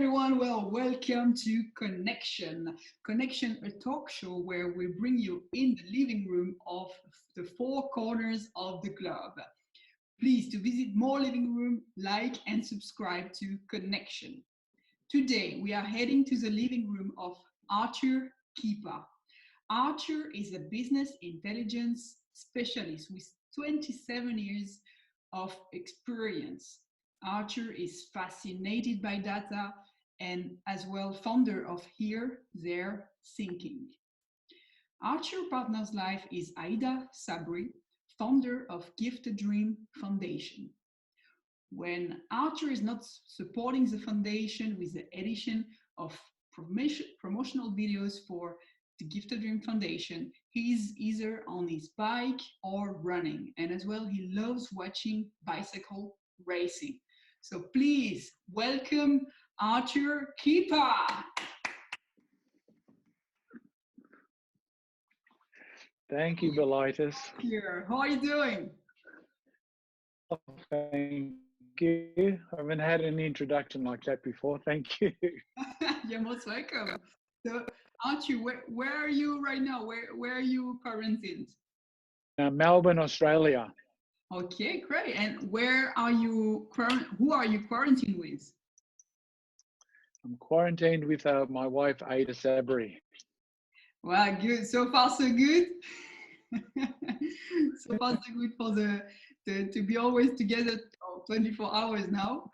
everyone. Well, welcome to Connection. Connection, a talk show where we bring you in the living room of the four corners of the globe. Please to visit more living room, like and subscribe to Connection. Today we are heading to the living room of Arthur Kippa. Arthur is a business intelligence specialist with 27 years of experience. Arthur is fascinated by data and as well founder of HereThereThinking. Arthur partner's life is Aida Sabri, founder of Gift a Dream Foundation. When Arthur is not supporting the foundation with the edition of promotional videos for the Gift a Dream Foundation, he's either on his bike or running, and as well he loves watching bicycle racing. So please welcome Arthur Kippa. Thank you, Belitis. Here, how are you doing? Thank you. I haven't had an introduction like that before. Thank you. You're most welcome. So, Arthur, where are you right now? Where are you quarantined? Melbourne, Australia. Okay, great. And where are you? Who are you quarantined with? I'm quarantined with my wife, Aida Sabri. Wow, good. So far, so good. So far, so good for the to be always together 24 hours now.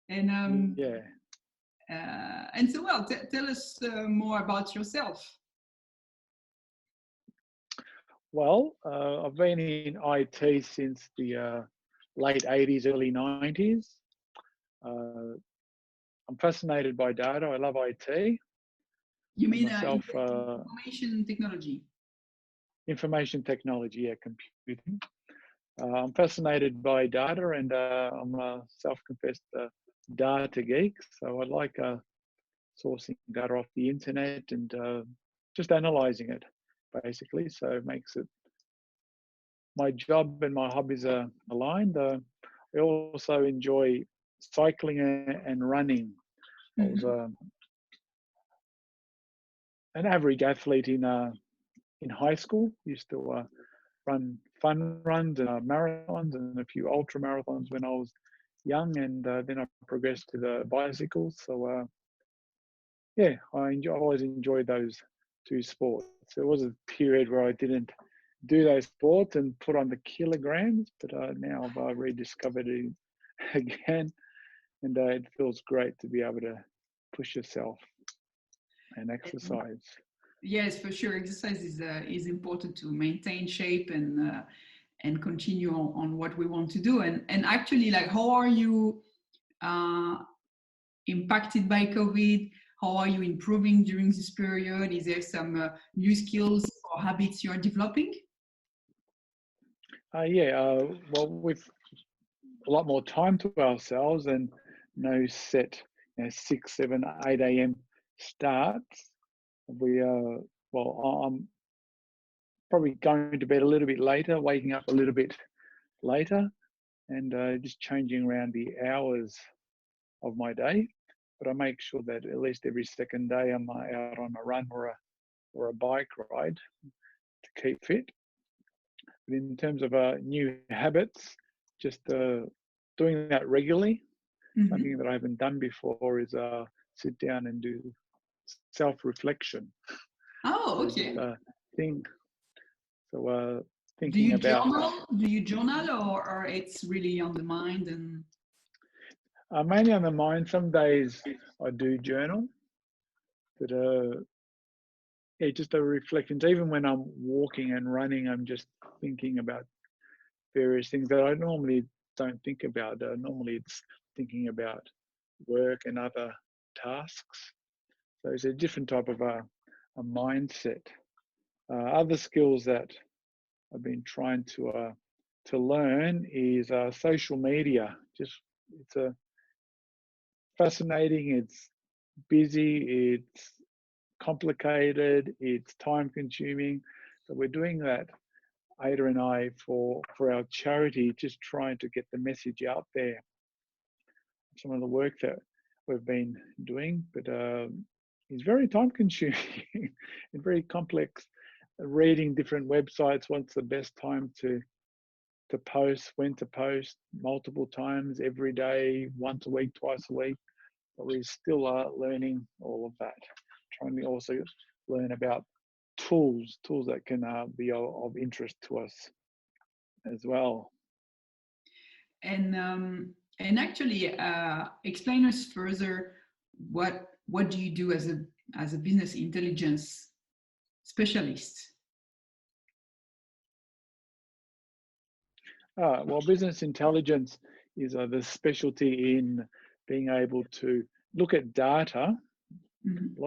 And yeah. And so, well, tell us more about yourself. Well, I've been in IT since the late 80s, early 90s. I'm fascinated by data. I love IT. You mean information technology? Information technology, yeah, computing. I'm fascinated by data, and I'm a self-confessed data geek. So I like sourcing data off the internet and just analyzing it, basically. So it makes it my job and my hobbies are aligned. I also enjoy cycling and running. I was an average athlete in high school. Used to run fun runs and marathons and a few ultra marathons when I was young, and then I progressed to the bicycles. So yeah, I always enjoyed those two sports. There was a period where I didn't do those sports and put on the kilograms, but now I've rediscovered it again, and it feels great to be able to push yourself and exercise. Yes, for sure. Exercise is important to maintain shape and continue on what we want to do. And actually, like, how are you impacted by COVID? How are you improving during this period? Is there some new skills or habits you are developing? Well, with a lot more time to ourselves and no set 6, 7, 8 a.m. starts, I'm probably going to bed a little bit later, waking up a little bit later, and just changing around the hours of my day. But I make sure that at least every second day I'm out on a run or a bike ride to keep fit. But in terms of new habits, just doing that regularly. Something that I haven't done before is sit down and do self-reflection. Oh, okay. So think. So thinking about. Do you journal, or it's really on the mind and? Mainly on the mind. Some days I do journal, but yeah, just a reflection. Even when I'm walking and running, I'm just thinking about various things that I normally don't think about. Normally it's thinking about work and other tasks. So it's a different type of a mindset. Other skills that I've been trying to learn is social media. It's a fascinating. It's busy. It's complicated. It's time consuming. So we're doing that, Ada and I, for our charity, just trying to get the message out there. Some of the work that we've been doing, but it's very time consuming and very complex. Reading different websites, what's the best time to post, when to post, multiple times every day, once a week, twice a week. But we still are learning all of that. Trying to also learn about tools that can be of interest to us as well. And actually, explain us further what do you do as a business intelligence specialist? Well, business intelligence is the specialty in being able to look at data. Mm-hmm.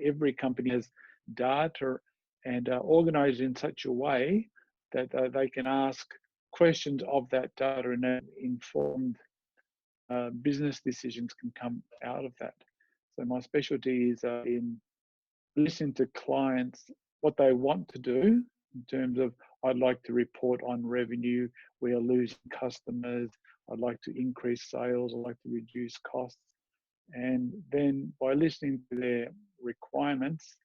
Every company has data and organized in such a way that they can ask questions of that data, and informed business decisions can come out of that. So my specialty is in listening to clients, what they want to do in terms of, I'd like to report on revenue, we are losing customers, I'd like to increase sales, I'd like to reduce costs. And then by listening to their requirements,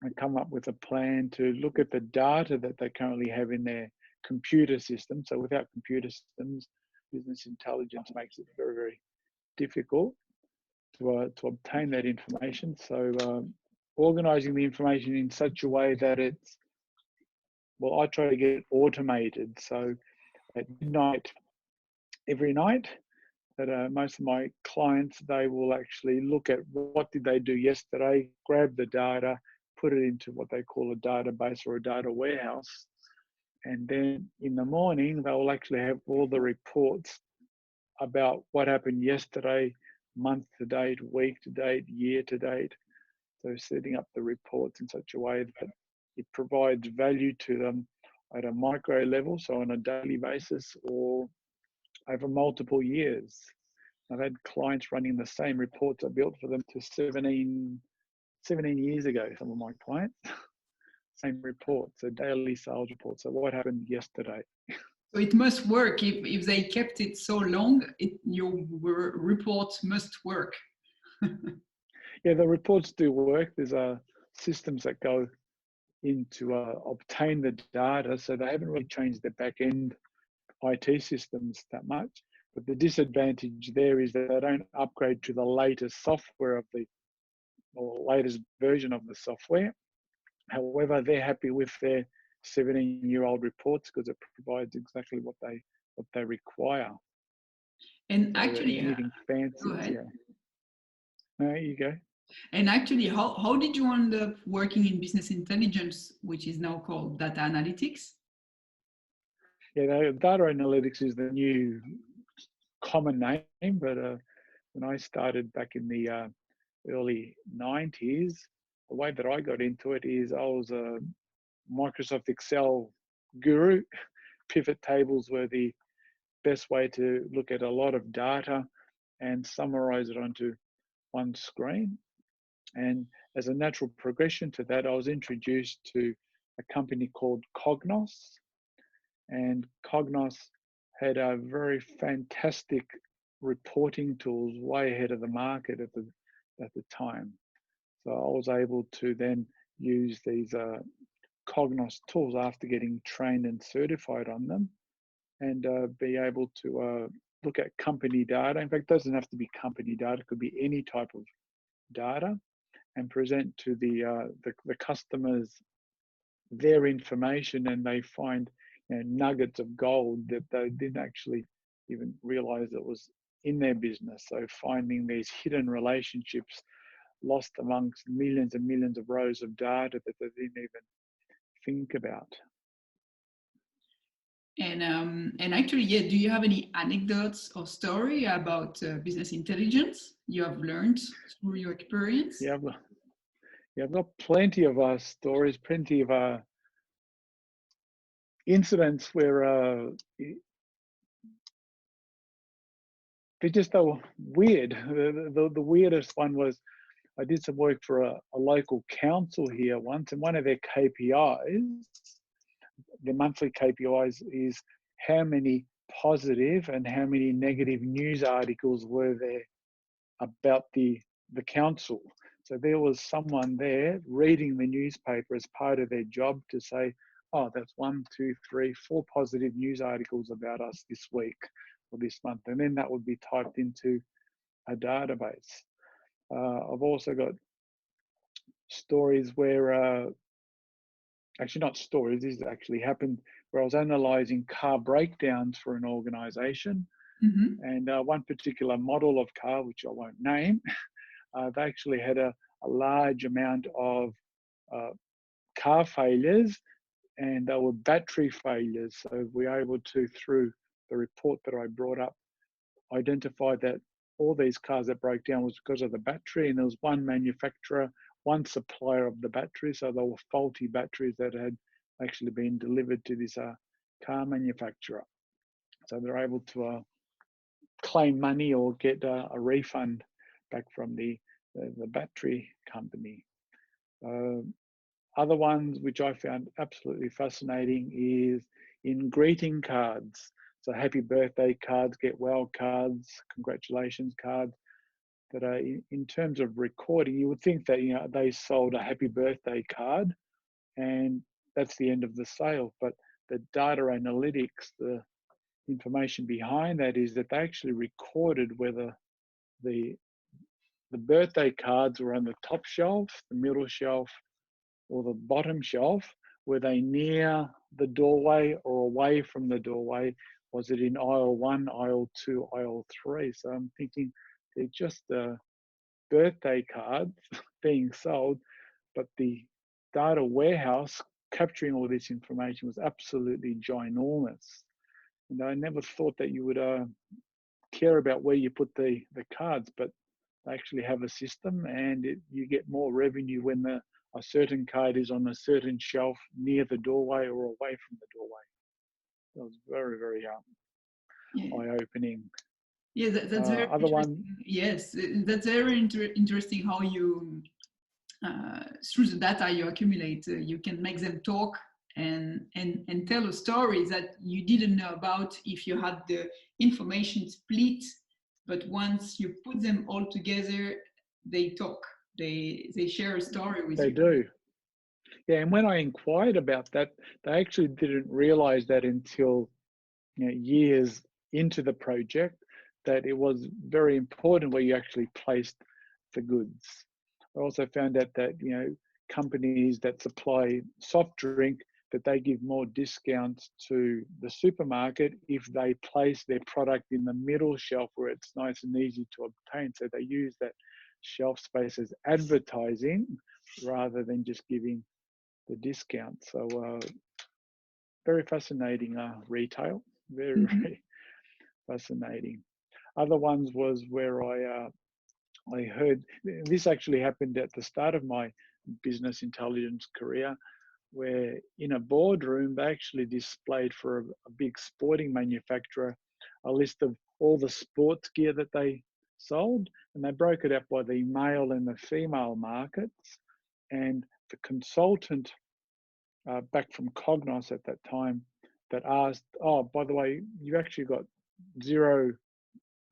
I come up with a plan to look at the data that they currently have in their computer system. So without computer systems, business intelligence makes it very, very difficult to obtain that information. So organizing the information in such a way that it's, well, I try to get it automated. So at midnight, every night, that most of my clients, they will actually look at what did they do yesterday, grab the data, put it into what they call a database or a data warehouse. And then in the morning, they will actually have all the reports about what happened yesterday, month to date, week to date, year to date. So setting up the reports in such a way that it provides value to them at a micro level, so on a daily basis or over multiple years. I've had clients running the same reports I built for them to 17 years ago, some of my clients. Same reports, a daily sales report. So what happened yesterday? So it must work. If they kept it so long, your reports must work. Yeah, the reports do work. There's systems that go into obtain the data. So they haven't really changed their back end IT systems that much. But the disadvantage there is that they don't upgrade to the latest software or latest version of the software. However, they're happy with their 17-year-old reports because it provides exactly what they require. And so actually, anything fancy, go ahead. Yeah. There you go. And actually, how did you end up working in business intelligence, which is now called data analytics? Yeah, data analytics is the new common name, but when I started back in the early 90s, the way that I got into it is I was a Microsoft Excel guru. Pivot tables were the best way to look at a lot of data and summarize it onto one screen. And as a natural progression to that, I was introduced to a company called Cognos. And Cognos had a very fantastic reporting tools way ahead of the market at the time. So I was able to then use these Cognos tools after getting trained and certified on them, and be able to look at company data. In fact, it doesn't have to be company data; it could be any type of data, and present to the customers their information, and they find nuggets of gold that they didn't actually even realize it was in their business. So finding these hidden relationships lost amongst millions and millions of rows of data that they didn't even think about. And actually, yeah, do you have any anecdotes or story about business intelligence you have learned through your experience? Yeah, I've got plenty of stories, plenty of incidents where they just are weird. The weirdest one was I did some work for a local council here once, and one of their KPIs, their monthly KPIs, is how many positive and how many negative news articles were there about the council. So there was someone there reading the newspaper as part of their job to say, oh, that's 1, 2, 3, 4 positive news articles about us this week or this month. And then that would be typed into a database. I've also got stories where, actually not stories, this actually happened, where I was analysing car breakdowns for an organisation. Mm-hmm. And one particular model of car, which I won't name, they actually had a large amount of car failures, and they were battery failures. So we were able to, through the report that I brought up, identify that all these cars that broke down was because of the battery, and there was one manufacturer, one supplier of the battery. So they were faulty batteries that had actually been delivered to this car manufacturer. So they're able to claim money or get a refund back from the battery company. Other ones which I found absolutely fascinating is in greeting cards. So happy birthday cards, get well cards, congratulations cards. But in terms of recording, you would think that they sold a happy birthday card and that's the end of the sale. But the data analytics, the information behind that is that they actually recorded whether the birthday cards were on the top shelf, the middle shelf, or the bottom shelf. Were they near the doorway or away from the doorway? Was it in aisle 1, aisle 2, aisle 3? So I'm thinking they're just birthday cards being sold, but the data warehouse capturing all this information was absolutely ginormous. And I never thought that you would care about where you put the cards, but they actually have a system, and you get more revenue when a certain card is on a certain shelf near the doorway or away from the doorway. That was very, very eye-opening. Yeah, that's very other one. Yes, that's very interesting how you, through the data you accumulate, you can make them talk and tell a story that you didn't know about if you had the information split. But once you put them all together, they talk. They share a story with you. They do. Yeah, and when I inquired about that, they actually didn't realize that until years into the project, that it was very important where you actually placed the goods. I also found out that companies that supply soft drink, that they give more discounts to the supermarket if they place their product in the middle shelf where it's nice and easy to obtain. So they use that shelf space as advertising rather than just giving the discount. So very fascinating retail, very, very fascinating. Other ones was where I heard, this actually happened at the start of my business intelligence career, where in a boardroom, they actually displayed for a big sporting manufacturer a list of all the sports gear that they sold, and they broke it up by the male and the female markets. And the consultant back from Cognos at that time that asked, oh, by the way, you've actually got zero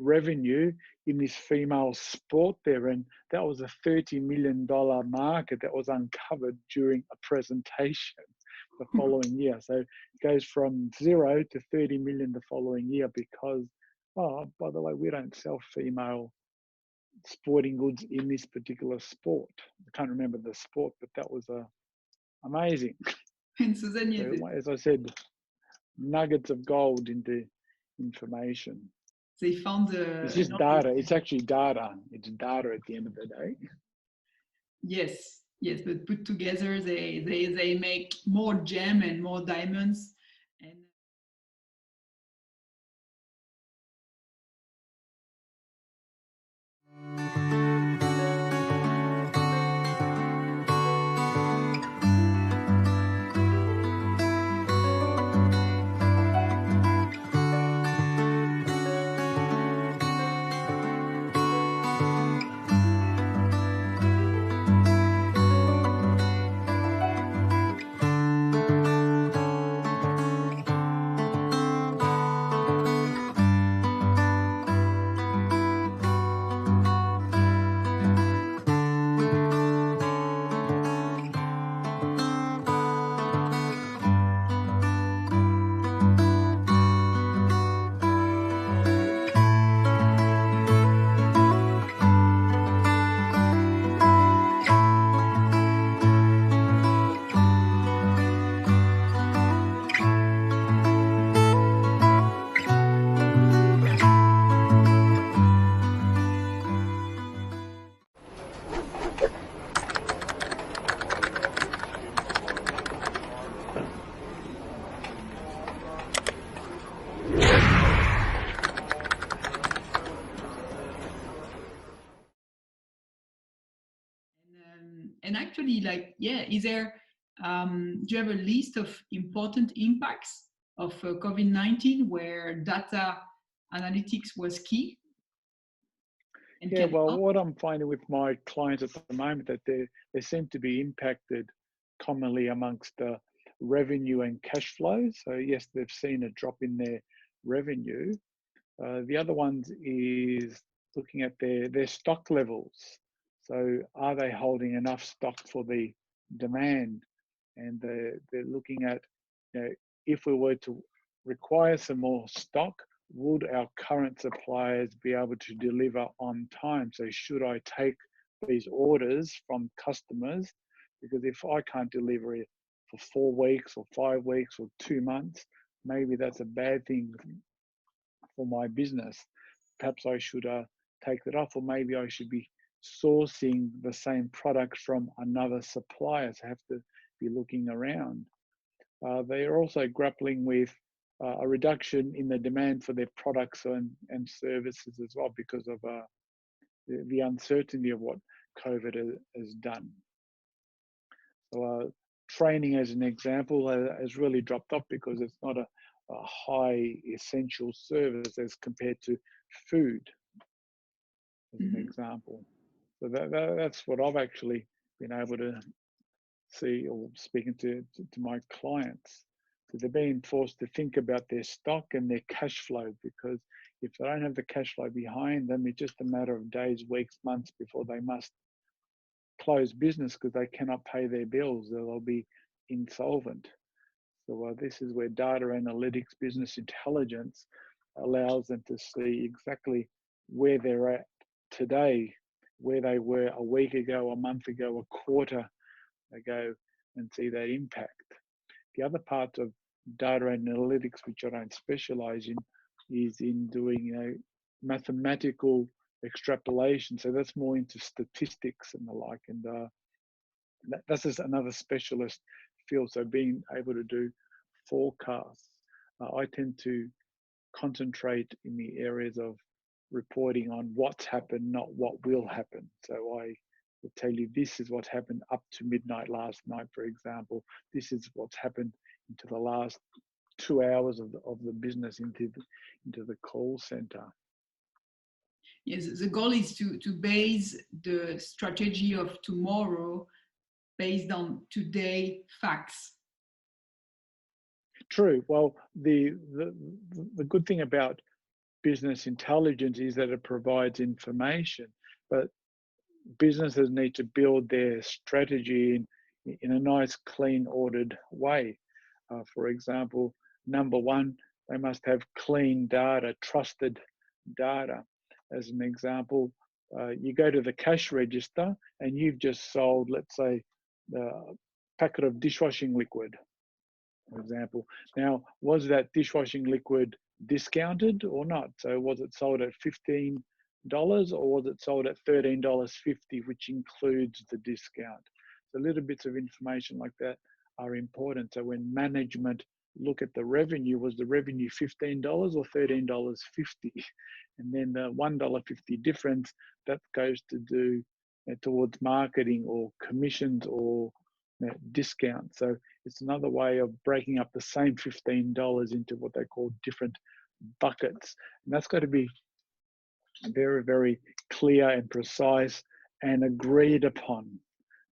revenue in this female sport there, and that was a $30 million market that was uncovered during a presentation the following year. So it goes from 0 to 30 million the following year because, oh, by the way, we don't sell female sporting goods in this particular sport. I can't remember the sport, but that was amazing. And so then, so, as I said, nuggets of gold into information. They found it's just data. It's actually data. It's data at the end of the day. Yes, but put together, they make more gem and more diamonds. And And actually, like, yeah, is there, do you have a list of important impacts of COVID-19 where data analytics was key and Yeah, can well, help? what I'm finding with my clients at the moment that they seem to be impacted commonly amongst the revenue and cash flow. So yes, they've seen a drop in their revenue. The other ones is looking at their stock levels. So are they holding enough stock for the demand? And they're looking at, you know, if we were to require some more stock, would our current suppliers be able to deliver on time? So should I take these orders from customers? Because if I can't deliver it for 4 weeks or 5 weeks or 2 months, maybe that's a bad thing for my business. Perhaps I should take that off, or maybe I should be sourcing the same product from another supplier. So I have to be looking around. They are also grappling with a reduction in the demand for their products and services as well because of the uncertainty of what COVID has done. So training, as an example, has really dropped off because it's not a high essential service as compared to food, as an example. So that's what I've actually been able to see, or speaking to my clients. So they're being forced to think about their stock and their cash flow, because if they don't have the cash flow behind them, it's just a matter of days, weeks, months before they must close business because they cannot pay their bills, or they'll be insolvent. So this is where data analytics, business intelligence allows them to see exactly where they're at today, where they were a week ago, a month ago, a quarter ago, and see that impact. The other part of data analytics, which I don't specialize in, is in doing, you know, mathematical extrapolation. So that's more into statistics and the like, and that's just another specialist field. So being able to do forecasts, I tend to concentrate in the areas of reporting on what's happened, not what will happen. So I will tell you, this is what happened up to midnight last night, for example. This is what's happened into the last 2 hours of the business, into the call center. Yes, the goal is to base the strategy of tomorrow based on today facts. True. Well, the good thing about business intelligence is that it provides information, but businesses need to build their strategy in a nice, clean, ordered way. For example, number one, they must have clean data, trusted data. As an example, you go to the cash register and you've just sold, let's say, a packet of dishwashing liquid, for example. Now, was that dishwashing liquid discounted or not? So was it sold at $15 or was it sold at $13.50, which includes the discount? So little bits of information like that are important. So when management look at the revenue, was the revenue $15 or $13.50? And then the $1.50 difference, that goes to do towards marketing or commissions or discount. So it's another way of breaking up the same $15 into what they call different buckets. And that's got to be very, very clear and precise and agreed upon.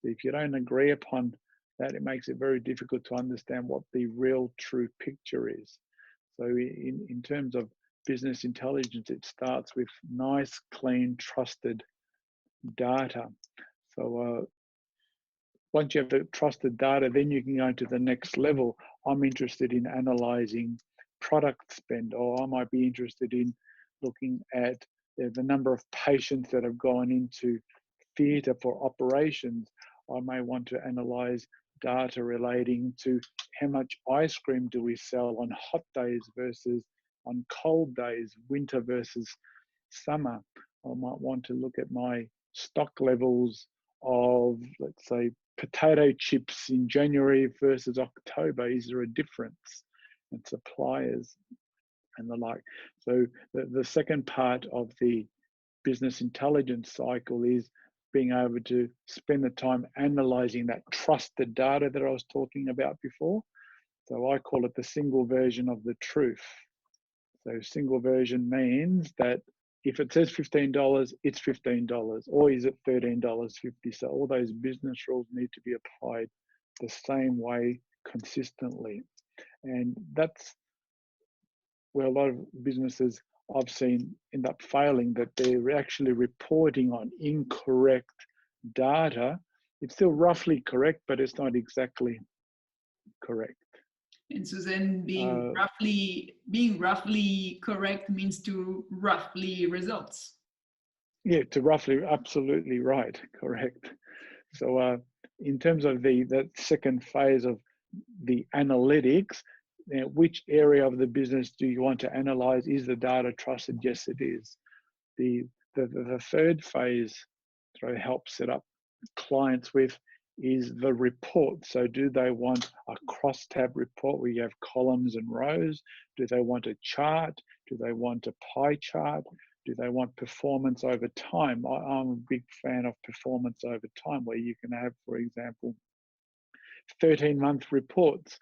If you don't agree upon that, it makes it very difficult to understand what the real true picture is. So in terms of business intelligence, it starts with nice, clean, trusted data. So once you have the trusted data, then you can go to the next level. I'm interested in analyzing product spend, or I might be interested in looking at the number of patients that have gone into theatre for operations. I may want to analyze data relating to how much ice cream do we sell on hot days versus on cold days, winter versus summer. I might want to look at my stock levels of, let's say, potato chips in January versus October. Is there a difference? And suppliers and the like. So the second part of the business intelligence cycle is being able to spend the time analyzing that trusted data that I was talking about before. So I call it the single version of the truth. So single version means that if it says $15, it's $15, or is it $13.50? So all those business rules need to be applied the same way consistently. And that's where a lot of businesses I've seen end up failing, that they're actually reporting on incorrect data. It's still roughly correct, but it's not exactly correct. And so then being roughly correct means to roughly results. Yeah, to roughly, absolutely right, correct. So in terms of that second phase of the analytics, which area of the business do you want to analyze? Is the data trusted? Yes, it is. The third phase that I help set up clients with is the report. So do they want a cross-tab report where you have columns and rows? Do they want a chart? Do they want a pie chart? Do they want performance over time? I'm a big fan of performance over time, where you can have, for example, 13-month reports.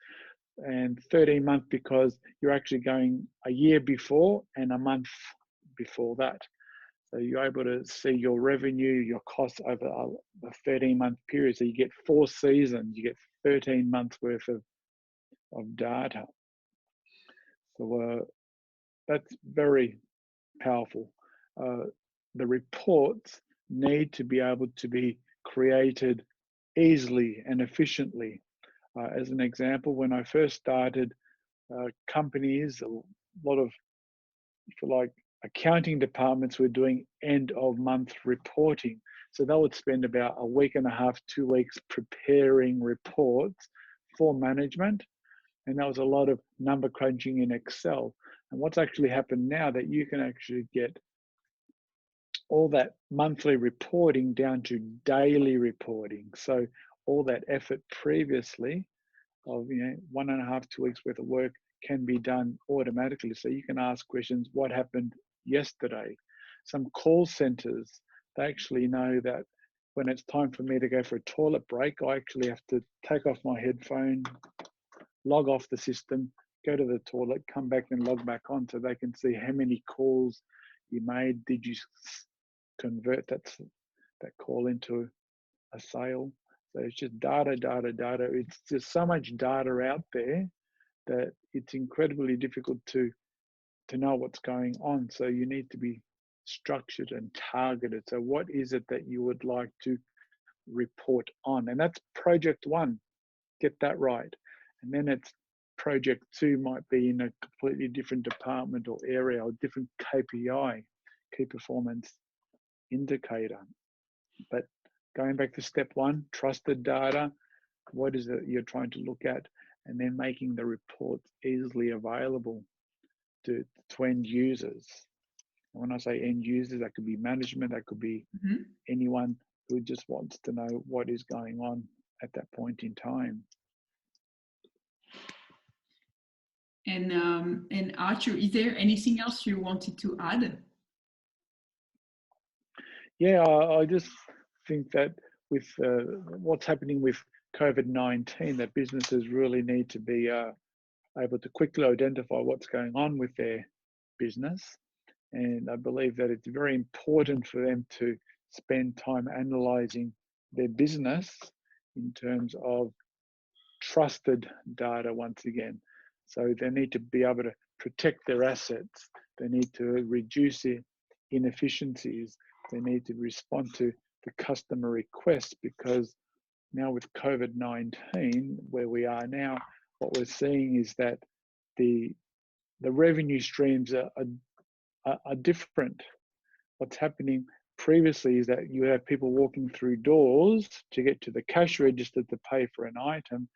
And 13-month because you're actually going a year before and a month before that. So you're able to see your revenue, your costs over a 13-month period. So you get 4 seasons, you get 13 months worth of data. So that's very powerful. The reports need to be able to be created easily and efficiently. As an example, when I first started, companies, a lot of, if you like, accounting departments were doing end of month reporting. So they would spend about a week and a half, 2 weeks preparing reports for management. And that was a lot of number crunching in Excel. And what's actually happened now, that you can actually get all that monthly reporting down to daily reporting. So all that effort previously of 1.5, 2 weeks worth of work can be done automatically. So you can ask questions, what happened yesterday? Some call centers, they actually know that when it's time for me to go for a toilet break, I actually have to take off my headphone, log off the system, go to the toilet, come back and log back on, so they can see how many calls you made. Did you convert that call into a sale? So it's just data. It's just so much data out there that it's incredibly difficult to know what's going on. So you need to be structured and targeted. So what is it that you would like to report on? And that's project 1. Get that right. And then it's project 2 might be in a completely different department or area, or different KPI, key performance indicator. But going back to step 1, trusted data, what is it you're trying to look at? And then making the reports easily available to end users. And when I say end users, that could be management, that could be anyone who just wants to know what is going on at that point in time. And Arthur, is there anything else you wanted to add? Yeah, I just think that with what's happening with COVID-19, that businesses really need to be able to quickly identify what's going on with their business. And I believe that it's very important for them to spend time analyzing their business in terms of trusted data once again. So they need to be able to protect their assets. They need to reduce the inefficiencies. They need to respond to the customer requests, because now with COVID-19, where we are now, what we're seeing is that the revenue streams are different. What's happening previously is that you have people walking through doors to get to the cash register to pay for an item.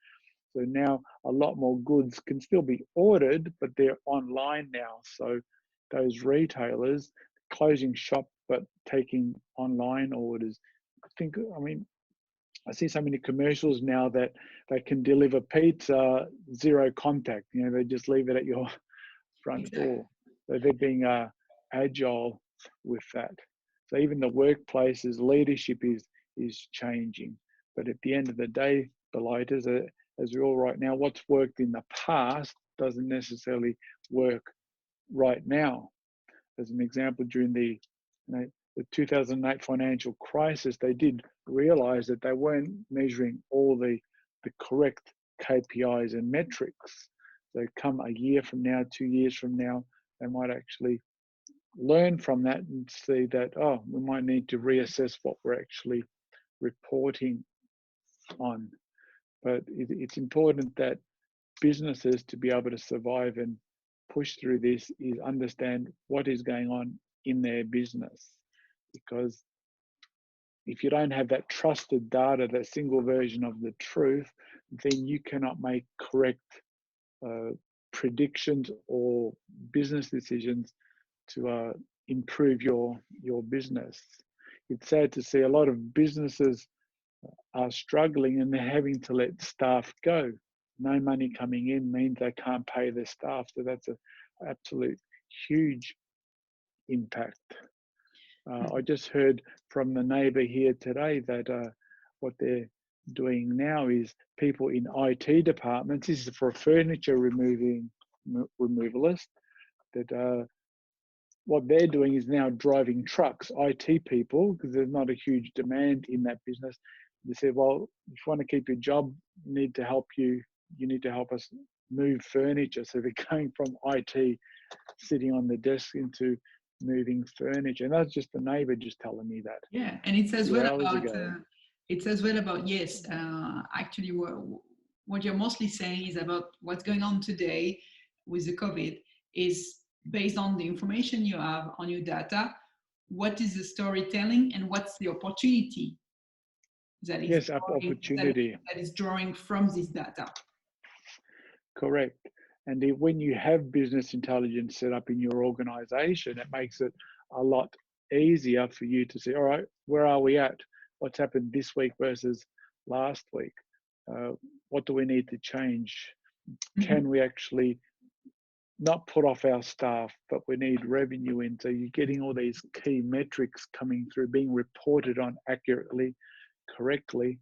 So now a lot more goods can still be ordered, but they're online now. So those retailers closing shop but taking online orders. I see so many commercials now that they can deliver pizza, 0 contact. They just leave it at your front door. So they're being agile with that. So even the workplace's leadership is changing. But at the end of the day, Belighters, as we're all right now, what's worked in the past doesn't necessarily work right now. As an example, during the 2008 financial crisis, they did realize that they weren't measuring all the correct KPIs and metrics. So come a year from now, 2 years from now, they might actually learn from that and see that, oh, we might need to reassess what we're actually reporting on. But it's important that businesses, to be able to survive and push through this, is understand what is going on in their business. Because if you don't have that trusted data, that single version of the truth, then you cannot make correct predictions or business decisions to improve your business. It's sad to see a lot of businesses are struggling and they're having to let staff go. No money coming in means they can't pay their staff. So that's an absolute huge impact. I just heard from the neighbour here today that what they're doing now is people in IT departments, this is for a furniture removalist, that what they're doing is now driving trucks, IT people, because there's not a huge demand in that business. They said, well, if you want to keep your job, you need to help us move furniture. So they're going from IT sitting on the desk into moving furniture. And that's just the neighbor just telling me that. Yeah, and it says well about yes. Actually, what you're mostly saying is about what's going on today with the COVID is based on the information you have on your data. What is the storytelling and what's the opportunity that is opportunity that is drawing from this data? Correct. And when you have business intelligence set up in your organization, it makes it a lot easier for you to say, all right, where are we at? What's happened this week versus last week? What do we need to change? Can we actually not put off our staff, but we need revenue in? So you're getting all these key metrics coming through, being reported on accurately, correctly.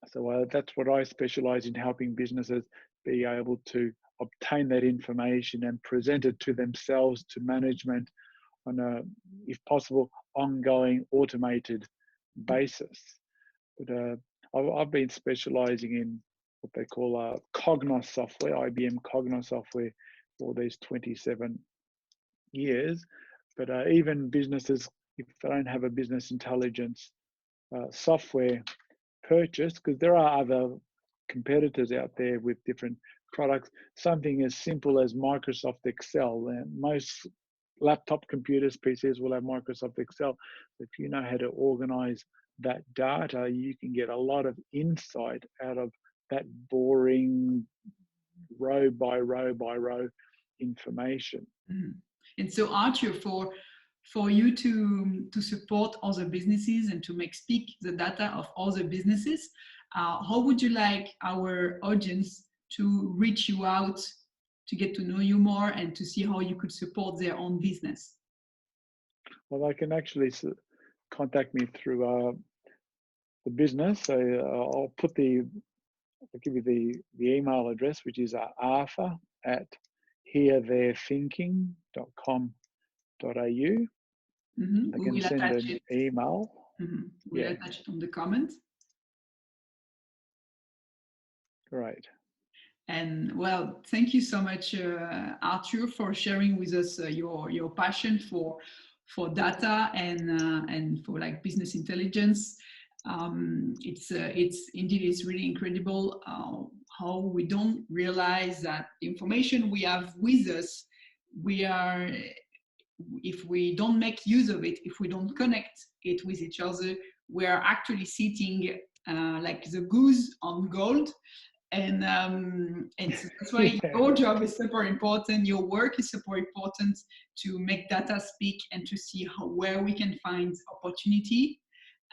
So that's what I specialize in, helping businesses be able to obtain that information and present it to themselves, to management, on a, if possible, ongoing automated basis. But I've been specializing in what they call Cognos software, IBM Cognos software, for these 27 years. But even businesses, if they don't have a business intelligence software purchase, because there are other competitors out there with different products, something as simple as Microsoft Excel. And most laptop computers, PCs, will have Microsoft Excel. If you know how to organize that data, you can get a lot of insight out of that boring row by row by row information. And so, Arthur, for you to support other businesses and to make speak the data of other businesses, how would you like our audience to reach you out, to get to know you more and to see how you could support their own business? Well, they can actually contact me through the business. So I'll give you the email address, which is arthur@HereThereThinking.com.au. I can send an email. We'll attach it on the comment. Great. And well, thank you so much, Arthur, for sharing with us your passion for data and for like business intelligence. It's indeed, it's really incredible how we don't realize that the information we have with us, if we don't make use of it, if we don't connect it with each other, we are actually sitting like the goose on gold. And so that's why your job is super important. Your work is super important to make data speak and to see where we can find opportunity.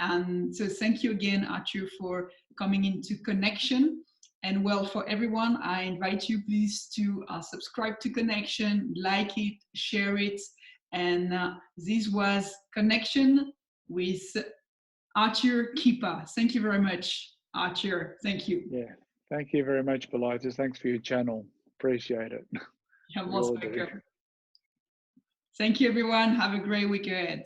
And so thank you again, Arthur, for coming into Connection. And well, for everyone, I invite you please to subscribe to Connection, like it, share it, And this was Connection with Arthur Kippa. Thank you very much, Arthur. Thank you. Yeah. Thank you very much, Belitis. Thanks for your channel. Appreciate it. You're We most all do. welcome. Thank you, everyone. Have a great week ahead.